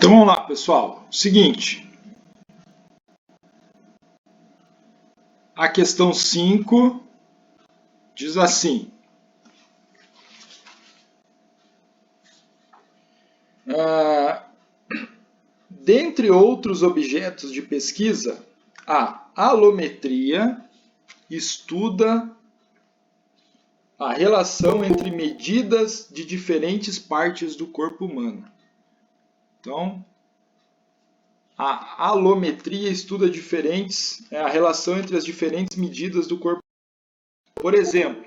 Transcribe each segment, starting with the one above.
Então vamos lá, pessoal. Seguinte. A questão 5 diz assim. Dentre outros objetos de pesquisa, a alometria estuda a relação entre medidas de diferentes partes do corpo humano. Então, a alometria estuda a relação entre as diferentes medidas do corpo humano. Por exemplo,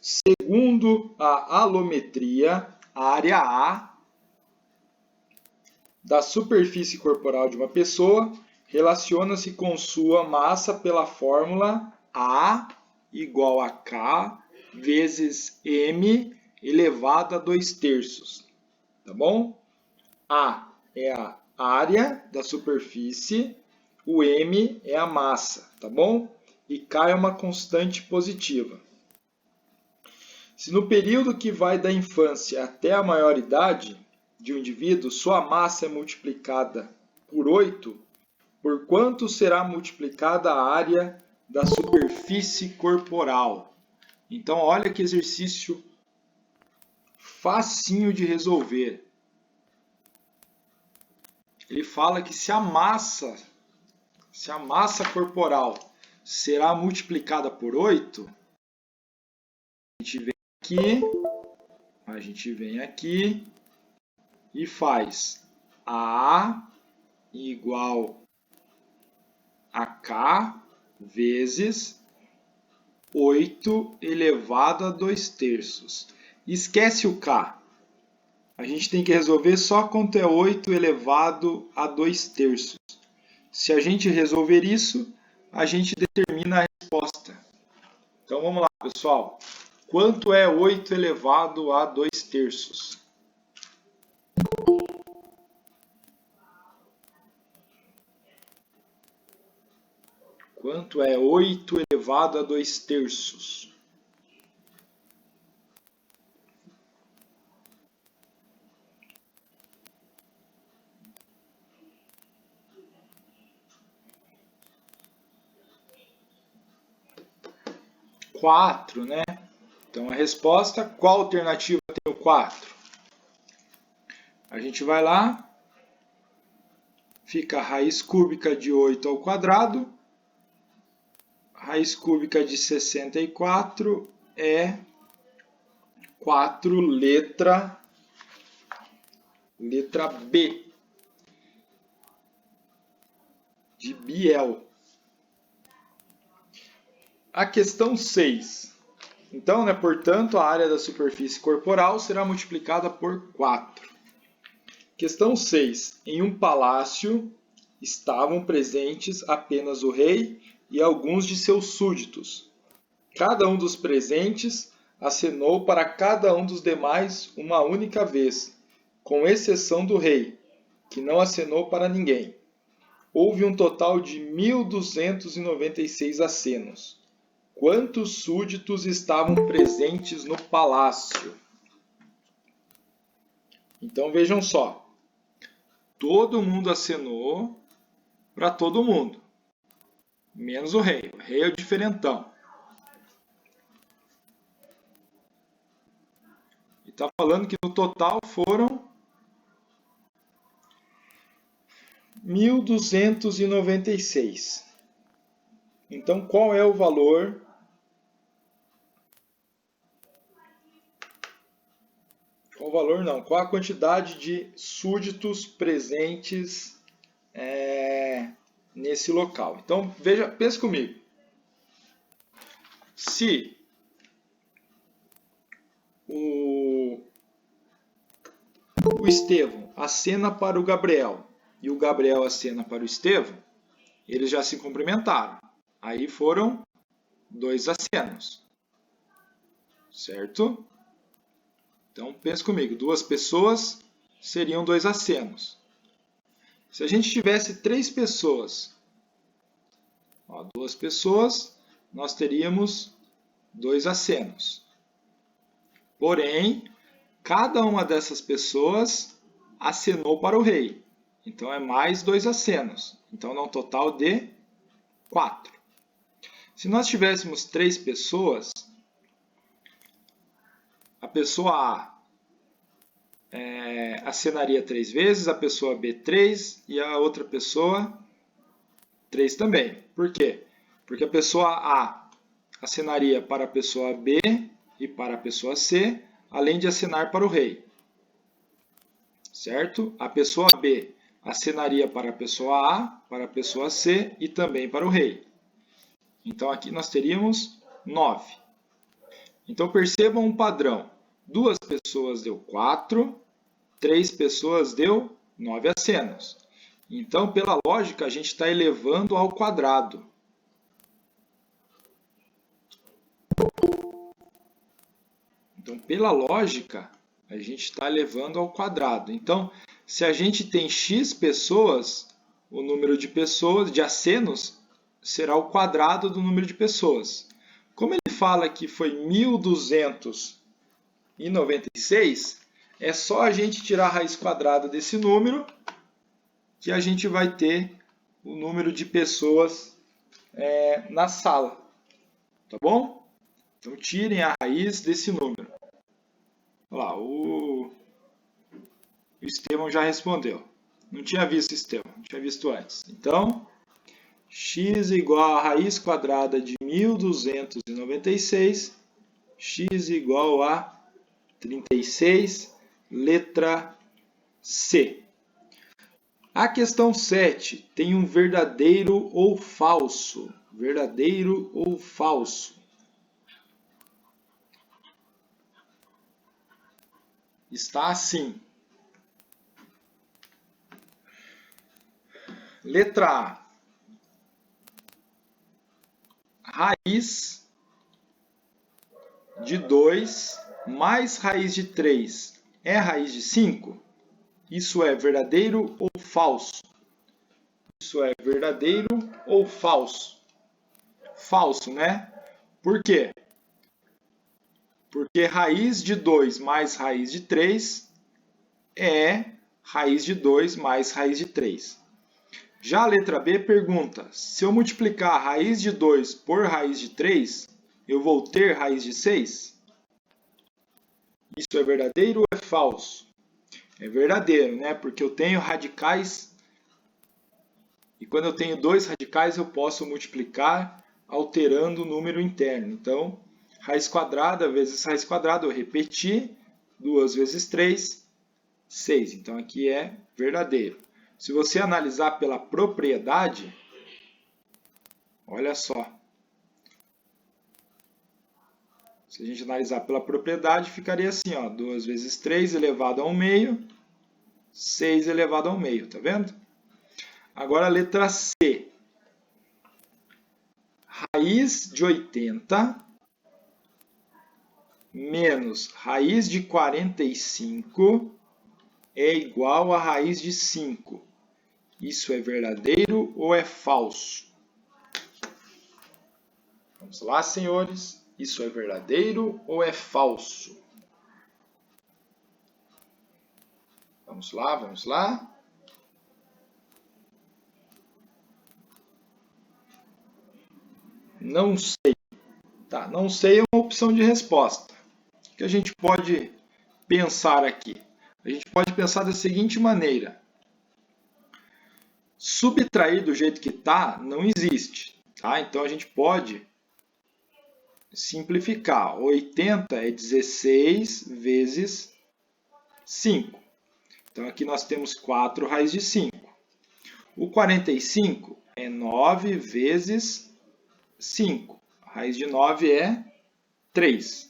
segundo a alometria, a área A da superfície corporal de uma pessoa relaciona-se com sua massa pela fórmula A igual a K vezes M elevado a 2/3. Tá bom? A é a área da superfície, o M é a massa, tá bom? E K é uma constante positiva. Se no período que vai da infância até a maioridade de um indivíduo, sua massa é multiplicada por 8, por quanto será multiplicada a área da superfície corporal? Então, olha que exercício facinho de resolver. Ele fala que se a massa corporal será multiplicada por 8, a gente vem aqui e faz A igual a K vezes 8 elevado a 2/3. Esquece o K. A gente tem que resolver só quanto é 8 elevado a 2/3. Se a gente resolver isso, a gente determina a resposta. Então vamos lá, pessoal. Quanto é 8 elevado a 2/3? Quanto é 8 elevado a 2/3? Quatro, né? Então a resposta, qual alternativa tem o 4? A gente vai lá, fica a raiz cúbica de 8 ao quadrado, raiz cúbica de 64 é 4, letra B, de Biel. A questão 6. Então, portanto, a área da superfície corporal será multiplicada por 4. Questão 6. Em um palácio estavam presentes apenas o rei e alguns de seus súditos. Cada um dos presentes acenou para cada um dos demais uma única vez, com exceção do rei, que não acenou para ninguém. Houve um total de 1.296 acenos. Quantos súditos estavam presentes no palácio? Então vejam só. Todo mundo acenou para todo mundo, menos o rei. O rei é o diferentão. E está falando que no total foram 1.296. Então qual é o valor? Qual a quantidade de súditos presentes nesse local? Então, pense comigo. Se o Estevão acena para o Gabriel e o Gabriel acena para o Estevão, eles já se cumprimentaram. Aí foram 2 acenos. Certo? Então, pense comigo, 2 pessoas seriam 2 acenos. Se a gente tivesse 3 pessoas, 2 pessoas, nós teríamos 2 acenos. Porém, cada uma dessas pessoas acenou para o rei. Então, é mais 2 acenos. Então, dá um total de 4. Se nós tivéssemos 3 pessoas, a pessoa A acenaria 3 vezes, a pessoa B 3 e a outra pessoa 3 também. Por quê? Porque a pessoa A acenaria para a pessoa B e para a pessoa C, além de acenar para o rei. Certo? A pessoa B acenaria para a pessoa A, para a pessoa C e também para o rei. Então aqui nós teríamos 9. Então percebam um padrão. 2 pessoas deu 4, 3 pessoas deu 9 acenos. Então, pela lógica, a gente está elevando ao quadrado. Então, pela lógica, a gente está elevando ao quadrado. Então, se a gente tem x pessoas, o número de pessoas, de acenos, será o quadrado do número de pessoas. Como ele fala que foi 1.296, é só a gente tirar a raiz quadrada desse número que a gente vai ter o número de pessoas na sala. Tá bom? Então, tirem a raiz desse número. Olha lá, o Estevão já respondeu. Não tinha visto, Estevão, não tinha visto antes. Então, x igual a raiz quadrada de 1.296, x igual a 36, letra C. A questão 7 tem um verdadeiro ou falso. Verdadeiro ou falso. Está assim. Letra A. Raiz de 2 mais raiz de 3 é raiz de 5? Isso é verdadeiro ou falso? Isso é verdadeiro ou falso? Falso, né? Por quê? Porque raiz de 2 mais raiz de 3 é raiz de 2 mais raiz de 3. Já a letra B pergunta, se eu multiplicar a raiz de 2 por raiz de 3, eu vou ter raiz de 6? Isso é verdadeiro ou é falso? É verdadeiro, né? Porque eu tenho radicais e quando eu tenho 2 radicais eu posso multiplicar alterando o número interno. Então, raiz quadrada vezes raiz quadrada, eu repeti, 2 vezes 3, 6. Então, aqui é verdadeiro. Se você analisar pela propriedade, olha só. Se a gente analisar pela propriedade, ficaria assim, ó, 2 vezes 3 elevado a 1 meio, 6 elevado a 1 meio, tá vendo? Agora a letra C. Raiz de 80 menos raiz de 45 é igual a raiz de 5. Isso é verdadeiro ou é falso? Vamos lá, senhores. Isso é verdadeiro ou é falso? Vamos lá, vamos lá. Não sei. Tá, não sei é uma opção de resposta. O que a gente pode pensar aqui? A gente pode pensar da seguinte maneira. Subtrair do jeito que está não existe. Tá? Então, a gente pode simplificar. 80 é 16 vezes 5. Então, aqui nós temos 4 raiz de 5. O 45 é 9 vezes 5. A raiz de 9 é 3.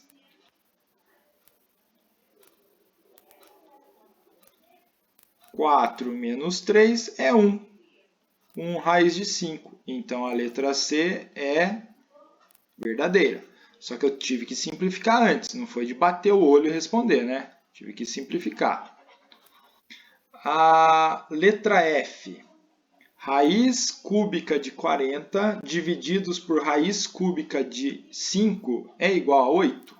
4 menos 3 é 1. 1 raiz de 5. Então, a letra C é verdadeira. Só que eu tive que simplificar antes. Não foi de bater o olho e responder, né? Tive que simplificar. A letra F. Raiz cúbica de 40 divididos por raiz cúbica de 5 é igual a 8?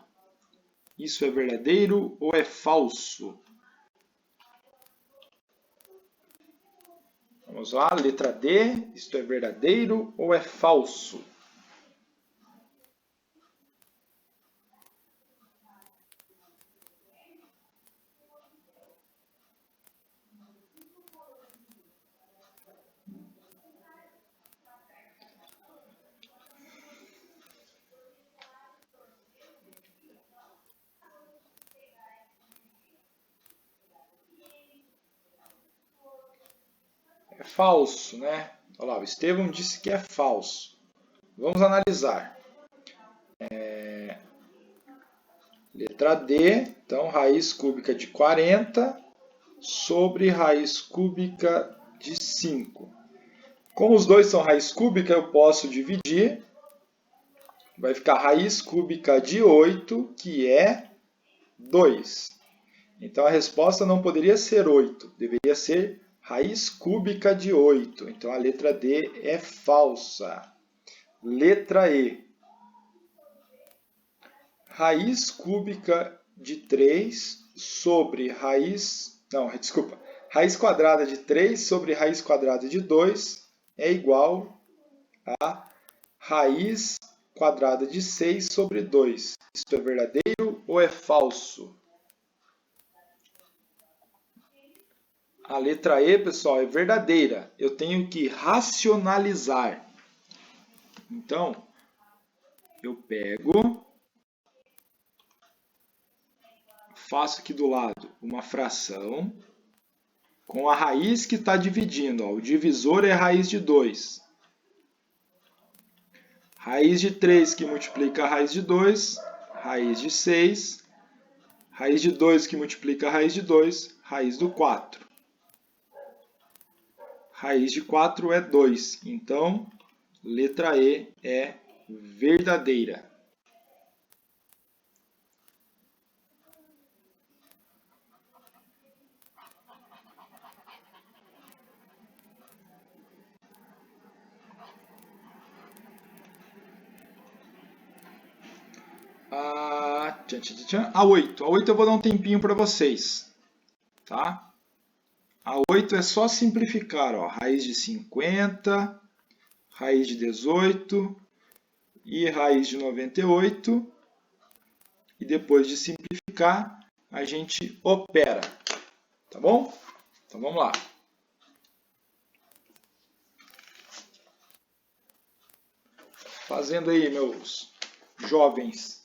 Isso é verdadeiro ou é falso? Vamos lá, letra D. Isto é verdadeiro ou é falso? É falso, né? Olha lá, o Estevão disse que é falso. Vamos analisar. Letra D, então raiz cúbica de 40 sobre raiz cúbica de 5. Como os dois são raiz cúbica, eu posso dividir. Vai ficar raiz cúbica de 8, que é 2. Então a resposta não poderia ser 8, deveria ser raiz cúbica de 8. Então a letra D é falsa. Letra E. Raiz cúbica de 3 sobre raiz... Não, desculpa. Raiz quadrada de 3 sobre raiz quadrada de 2 é igual a raiz quadrada de 6 sobre 2. Isto é verdadeiro ou é falso? A letra E, pessoal, é verdadeira. Eu tenho que racionalizar. Então, eu pego, faço aqui do lado uma fração com a raiz que está dividindo. Ó. O divisor é a raiz de 2. Raiz de 3 que multiplica a raiz de 2, raiz de 6. Raiz de 2 que multiplica a raiz de 2, raiz do 4. Raiz de 4 é 2. Então, letra E é verdadeira. A 8. A 8 eu vou dar um tempinho para vocês. Tá? A 8 é só simplificar. Ó. Raiz de 50, raiz de 18 e raiz de 98. E depois de simplificar, a gente opera. Tá bom? Então vamos lá. Fazendo aí, meus jovens.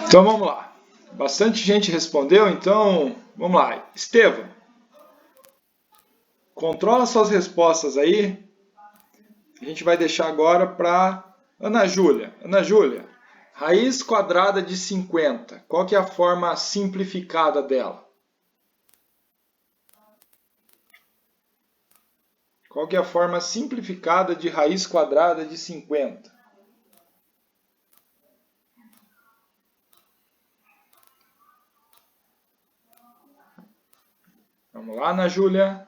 Então vamos lá. Bastante gente respondeu, então vamos lá. Estevão, controla suas respostas aí. A gente vai deixar agora para Ana Júlia. Ana Júlia, raiz quadrada de 50. Qual que é a forma simplificada dela? Qual que é a forma simplificada de raiz quadrada de 50? Vamos lá, Ana Júlia.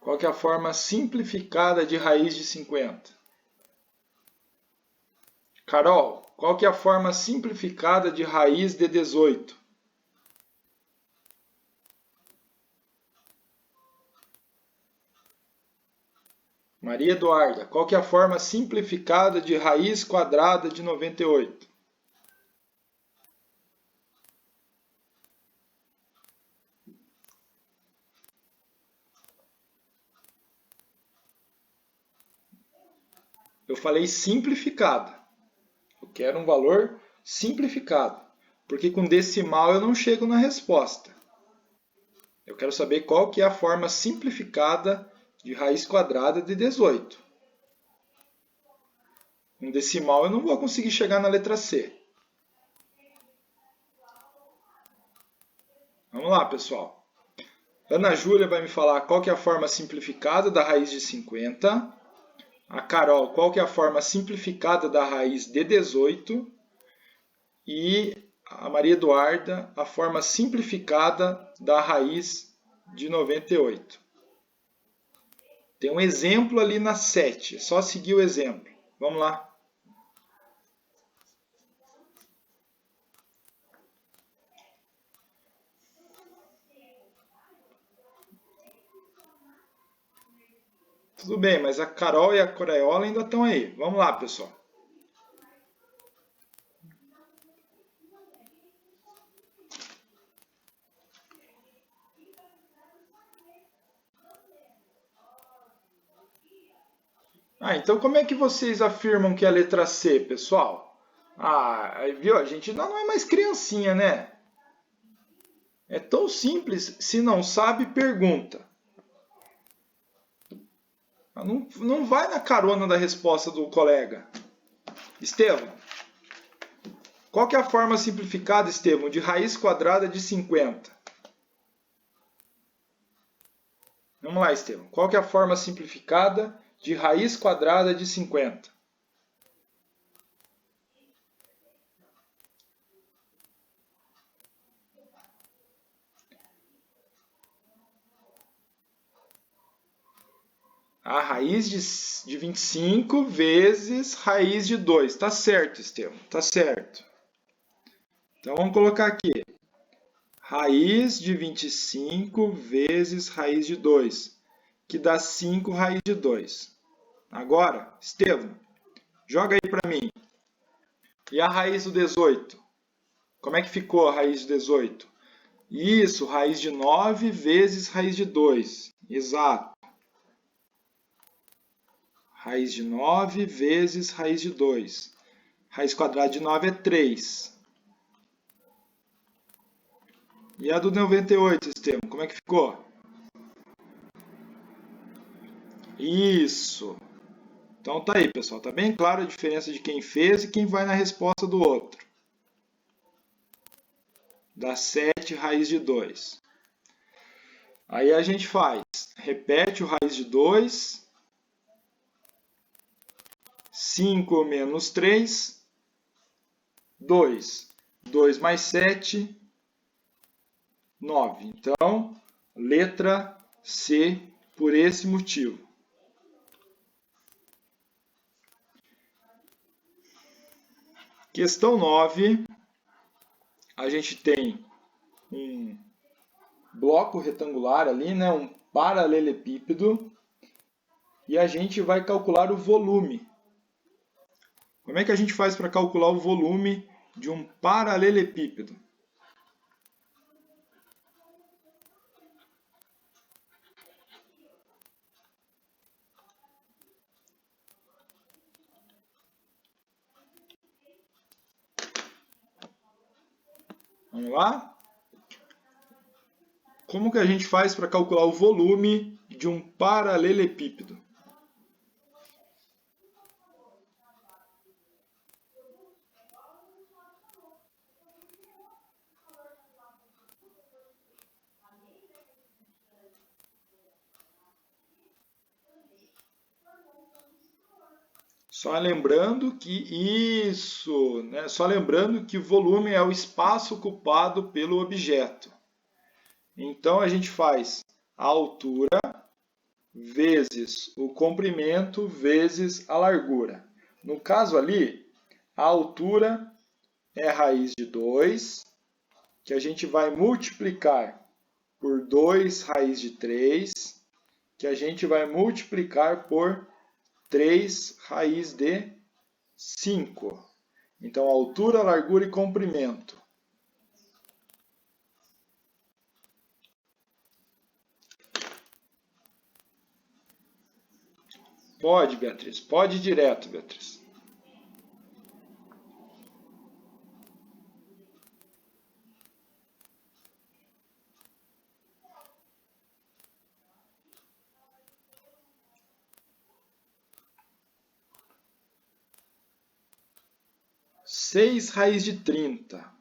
Qual que é a forma simplificada de raiz de 50? Carol, qual que é a forma simplificada de raiz de 18? Maria Eduarda, qual que é a forma simplificada de raiz quadrada de 98? Eu falei simplificada. Eu quero um valor simplificado, porque com decimal eu não chego na resposta. Eu quero saber qual que é a forma simplificada de raiz quadrada de 18. Com decimal eu não vou conseguir chegar na letra C. Vamos lá, pessoal. Ana Júlia vai me falar qual que é a forma simplificada da raiz de 50. A Carol, qual que é a forma simplificada da raiz de 18. E a Maria Eduarda, a forma simplificada da raiz de 98. Tem um exemplo ali na 7, é só seguir o exemplo. Vamos lá. Tudo bem, mas a Carol e a Coraiola ainda estão aí. Vamos lá, pessoal. Então como é que vocês afirmam que é a letra C, pessoal? Viu? A gente não é mais criancinha, né? É tão simples. Se não sabe, pergunta. Não vai na carona da resposta do colega. Estevam, qual que é a forma simplificada, Estevam, de raiz quadrada de 50? Vamos lá, Estevam. Qual que é a forma simplificada de raiz quadrada de 50? A raiz de 25 vezes raiz de 2. Tá certo, Estevam. Tá certo. Então vamos colocar aqui. Raiz de 25 vezes raiz de 2, que dá 5 raiz de 2. Agora, Estevam, joga aí para mim. E a raiz do 18? Como é que ficou a raiz de 18? Isso, raiz de 9 vezes raiz de 2. Exato. Raiz de 9 vezes raiz de 2. Raiz quadrada de 9 é 3. E a do 98, Estevam, como é que ficou? Isso. Então tá aí, pessoal. Tá bem claro a diferença de quem fez e quem vai na resposta do outro. Dá 7 raiz de 2. Aí a gente faz, repete o raiz de 2, 5 menos 3, 2. 2 mais 7, 9. Então, letra C, por esse motivo. Questão 9, a gente tem um bloco retangular ali, né, um paralelepípedo, e a gente vai calcular o volume. Como é que a gente faz para calcular o volume de um paralelepípedo? Vamos lá? Como que a gente faz para calcular o volume de um paralelepípedo? Só lembrando que isso, né? Só lembrando que o volume é o espaço ocupado pelo objeto. Então a gente faz a altura vezes o comprimento vezes a largura. No caso ali, a altura é a raiz de 2, que a gente vai multiplicar por 2 raiz de 3, que a gente vai multiplicar por 3 raiz de 5. Então, altura, largura e comprimento. Pode, Beatriz. Pode ir direto, Beatriz. Seis raiz de 30.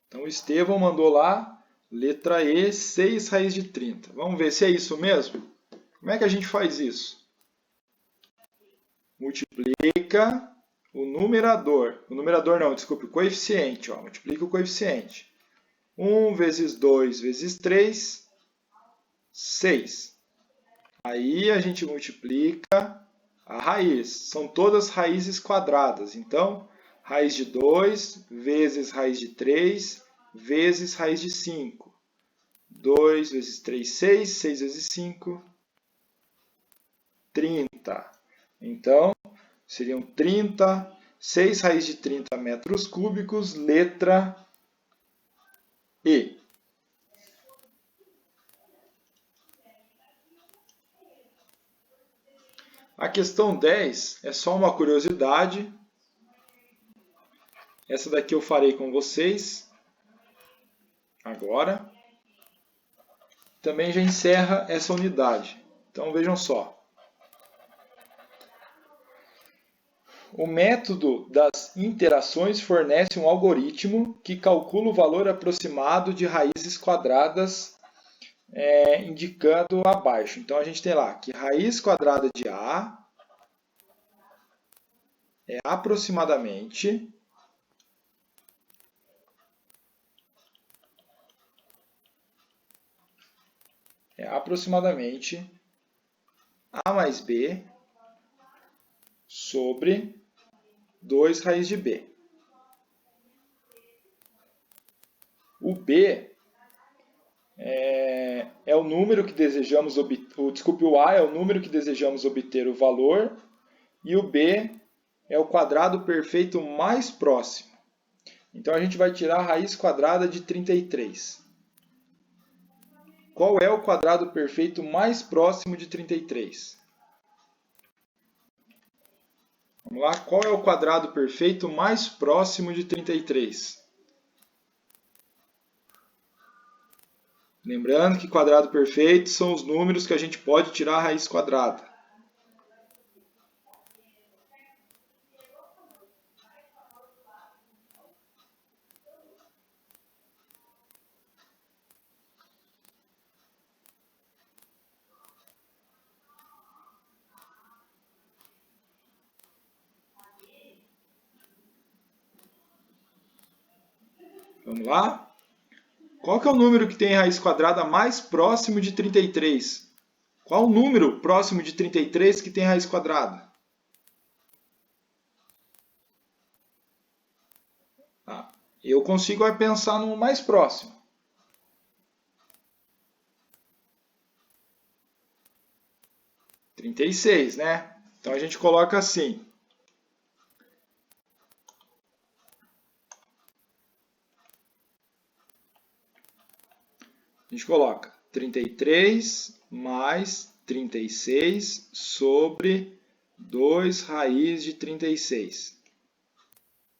Então, o Estevão mandou lá, letra E, 6 raiz de 30. Vamos ver se é isso mesmo? Como é que a gente faz isso? Multiplica o numerador. O numerador não, desculpe, o coeficiente. Ó, multiplica o coeficiente. 1 vezes 2 vezes 3, 6. Aí a gente multiplica a raiz. São todas raízes quadradas. Então, raiz de 2 vezes raiz de 3 vezes raiz de 5. 2 vezes 3, 6. 6 vezes 5, 30. Então, seriam 30, 6 raiz de 30 metros cúbicos, letra E. A questão 10 é só uma curiosidade. Essa daqui eu farei com vocês agora. Também já encerra essa unidade. Então vejam só. O método das interações fornece um algoritmo que calcula o valor aproximado de raízes quadradas, indicando abaixo. Então a gente tem lá que raiz quadrada de A é aproximadamente A mais B sobre 2 raiz de B. O B é o número que desejamos obter, desculpe, o A é o número que desejamos obter o valor e o B é o quadrado perfeito mais próximo. Então a gente vai tirar a raiz quadrada de 33. Qual é o quadrado perfeito mais próximo de 33? Vamos lá, qual é o quadrado perfeito mais próximo de 33? Lembrando que quadrado perfeito são os números que a gente pode tirar a raiz quadrada. Vamos lá? Qual que é o número que tem raiz quadrada mais próximo de 33? Qual o número próximo de 33 que tem raiz quadrada? Eu consigo pensar no mais próximo. 36, né? Então a gente coloca assim. A gente coloca 33 mais 36 sobre 2 raiz de 36.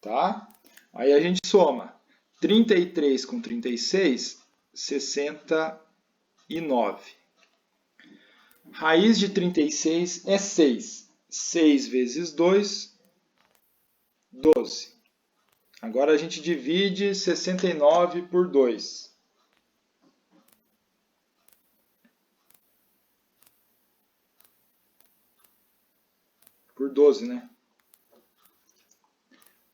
Tá? Aí a gente soma 33 com 36, 69. Raiz de 36 é 6. 6 vezes 2, 12. Agora a gente divide 69 por 2. Por 12, né?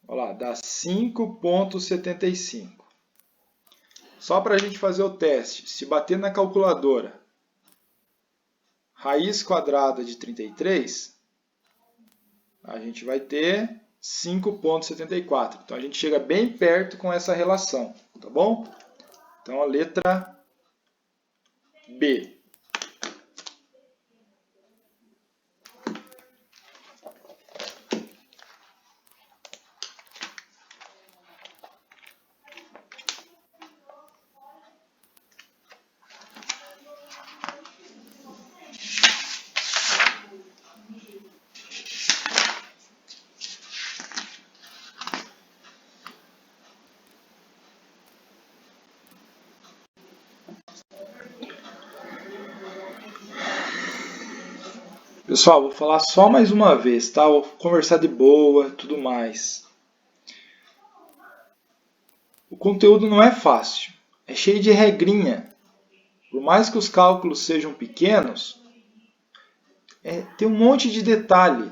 Olha lá, dá 5,75. Só para a gente fazer o teste, se bater na calculadora, raiz quadrada de 33, a gente vai ter 5,74. Então a gente chega bem perto com essa relação, tá bom? Então a letra B. Pessoal, vou falar só mais uma vez, tá? Vou conversar de boa, tudo mais. O conteúdo não é fácil, é cheio de regrinha. Por mais que os cálculos sejam pequenos, tem um monte de detalhe.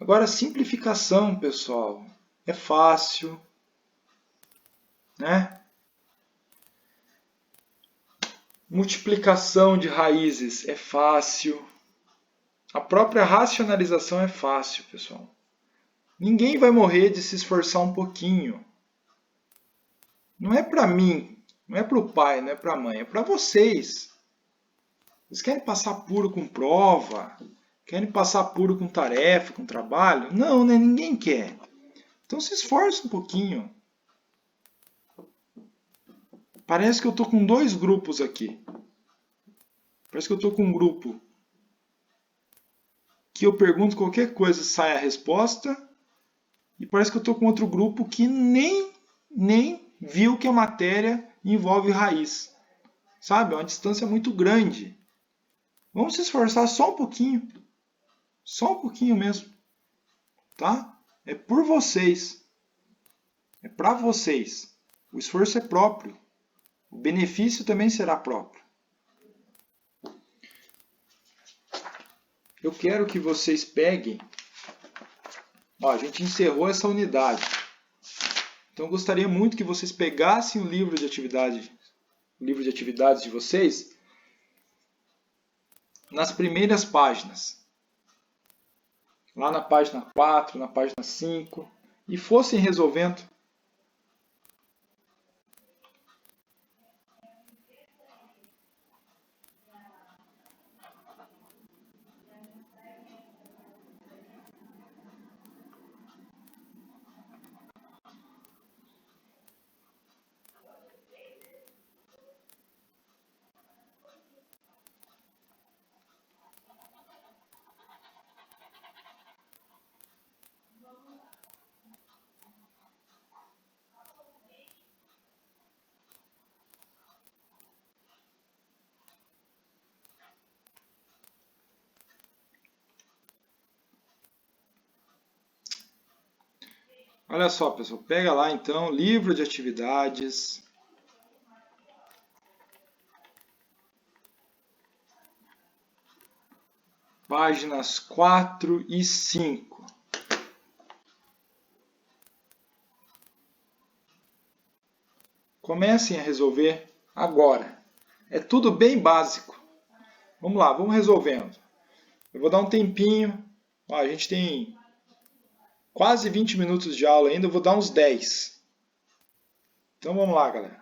Agora, simplificação, pessoal, é fácil, né? Multiplicação de raízes é fácil. A própria racionalização é fácil, pessoal. Ninguém vai morrer de se esforçar um pouquinho. Não é para mim, não é para o pai, não é para a mãe, é para vocês. Vocês querem passar puro com prova? Querem passar puro com tarefa, com trabalho? Não, né? Ninguém quer. Então se esforça um pouquinho. Parece que eu estou com dois grupos aqui. Parece que eu estou com um grupo que eu pergunto qualquer coisa, sai a resposta. E parece que eu estou com outro grupo que nem viu que a matéria envolve raiz. Sabe? É uma distância muito grande. Vamos se esforçar só um pouquinho. Só um pouquinho mesmo. Tá? É por vocês. É para vocês. O esforço é próprio. O benefício também será próprio. Eu quero que vocês peguem. Ó, a gente encerrou essa unidade. Então eu gostaria muito que vocês pegassem o livro de atividades de vocês nas primeiras páginas. Lá na página 4, na página 5, e fossem resolvendo. Olha só, pessoal, pega lá então, livro de atividades. Páginas 4 e 5. Comecem a resolver agora. É tudo bem básico. Vamos lá, vamos resolvendo. Eu vou dar um tempinho. Ó, a gente tem quase 20 minutos de aula ainda, eu vou dar uns 10. Então vamos lá, galera.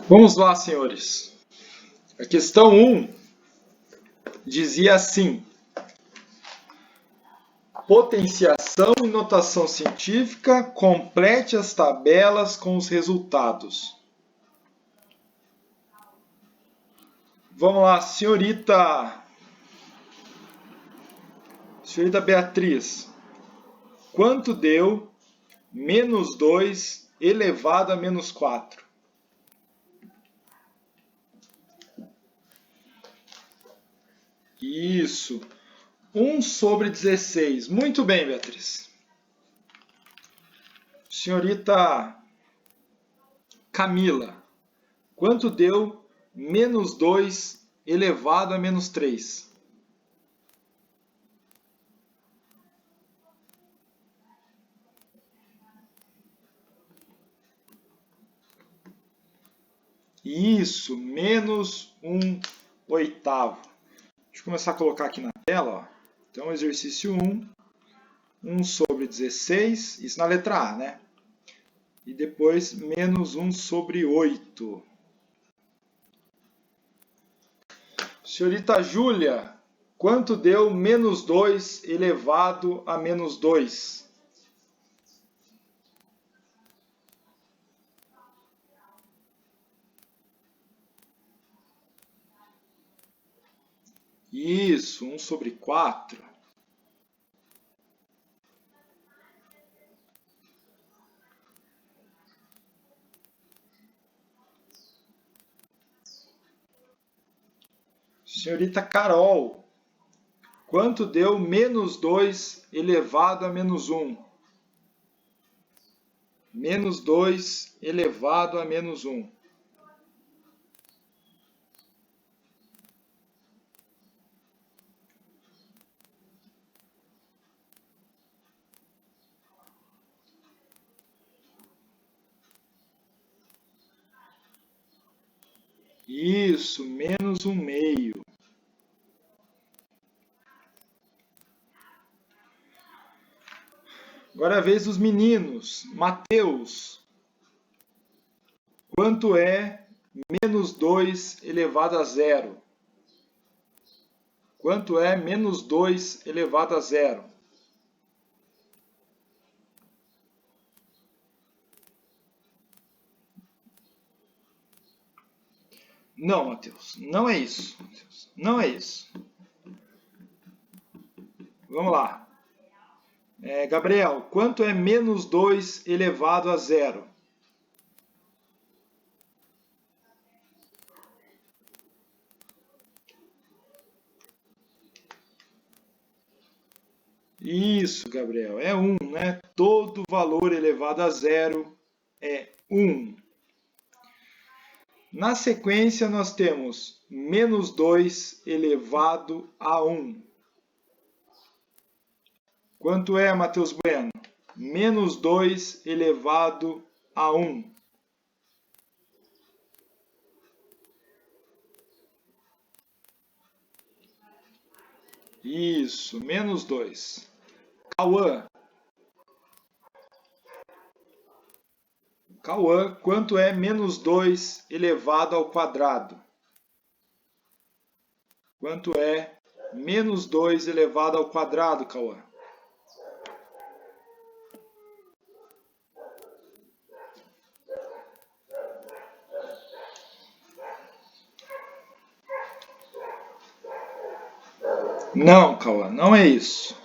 Vamos lá, senhores. A questão 1 dizia assim: potenciação e notação científica, complete as tabelas com os resultados. Vamos lá, senhorita Beatriz. Quanto deu menos 2 elevado a menos 4? Isso. 1 sobre 16. Muito bem, Beatriz. Senhorita Camila. Quanto deu menos 2 elevado a menos 3? Isso, menos 1 oitavo. Deixa eu começar a colocar aqui na tela. Ó. Então, exercício 1, 1 sobre 16, isso na letra A, né? E depois, menos 1 sobre 8. Senhorita Júlia, quanto deu menos 2 elevado a menos 2? Isso, 1 sobre 4. Senhorita Carol, quanto deu menos 2 elevado a menos 1? Menos 2 elevado a menos 1. Isso, menos 1 meio. Agora é a vez dos meninos. Mateus, quanto é menos 2 elevado a 0? Quanto é menos 2 elevado a 0? Não, Mateus, não é isso. Não é isso. Vamos lá. Gabriel, quanto é menos 2 elevado a 0? Isso, Gabriel, é 1, né? Todo valor elevado a 0 é 1. Na sequência, nós temos menos 2 elevado a 1. Quanto é, Matheus Bueno? Menos 2 elevado a 1. Isso, menos 2. Cauã. Cauã, quanto é menos 2 elevado ao quadrado? Quanto é menos 2 elevado ao quadrado, Cauã? Não, Cauã, não é isso.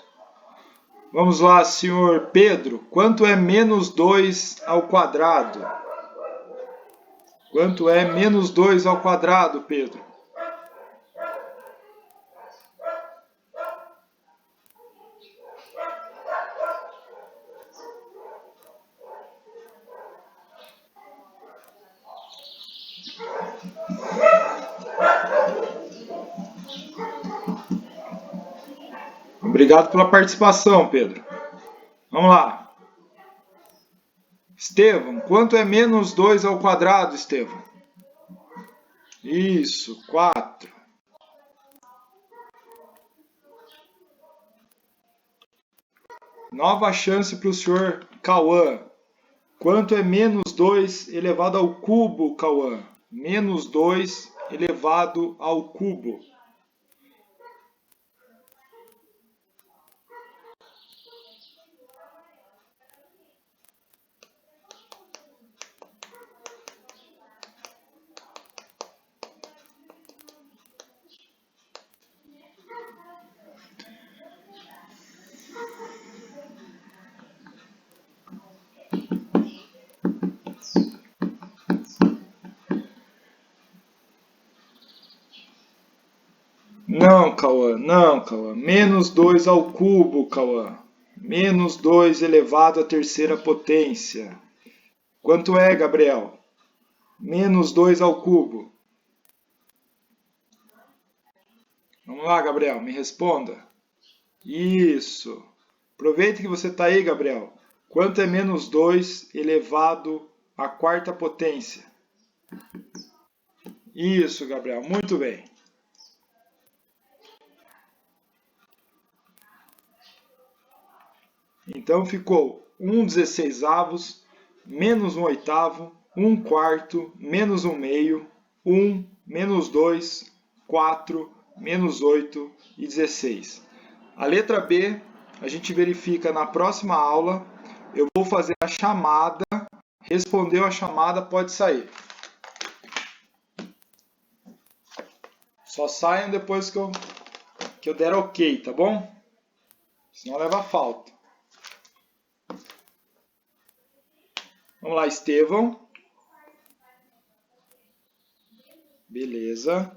Vamos lá, senhor Pedro. Quanto é menos 2 ao quadrado? Quanto é menos 2 ao quadrado, Pedro? Obrigado pela participação, Pedro. Vamos lá. Estevão, quanto é menos 2 ao quadrado, Estevão? Isso, 4. Nova chance para o senhor Cauã. Quanto é menos 2 elevado ao cubo, Cauã? menos 2 elevado ao cubo. Não, Cauã, não, Cauã. Menos 2 ao cubo, Cauã. Menos 2 elevado à terceira potência. Quanto é, Gabriel? Menos 2 ao cubo. Vamos lá, Gabriel, me responda. Isso. Aproveita que você está aí, Gabriel. Quanto é menos 2 elevado à quarta potência? Isso, Gabriel, muito bem. Então ficou 1/16, menos 1/8, 1/4, menos 1/2, 1, menos 2, 4, menos 8 e 16. A letra B a gente verifica na próxima aula. Eu vou fazer a chamada. Respondeu a chamada, pode sair. Só saiam depois que eu der ok, tá bom? Senão leva falta. Vamos lá, Estevão. Beleza.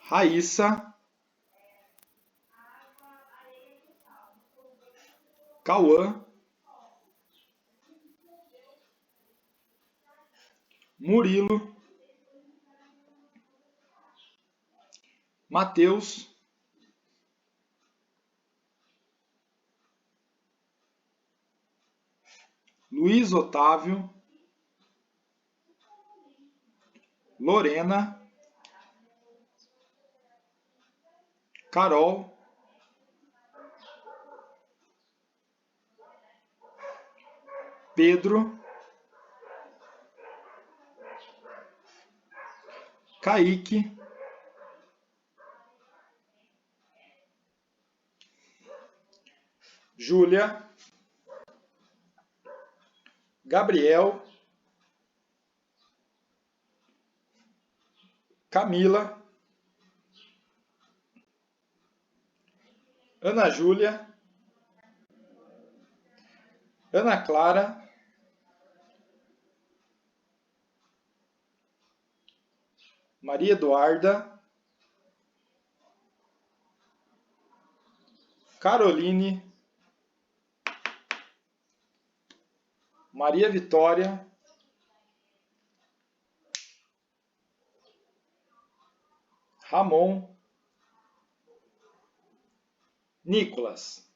Raíssa. Cauã. Murilo. Matheus. Luiz Otávio. Lorena. Carol. Pedro. Kaique. Júlia. Gabriel. Camila. Ana Júlia. Ana Clara. Maria Eduarda. Caroline. Maria Vitória. Ramon. Nicolas.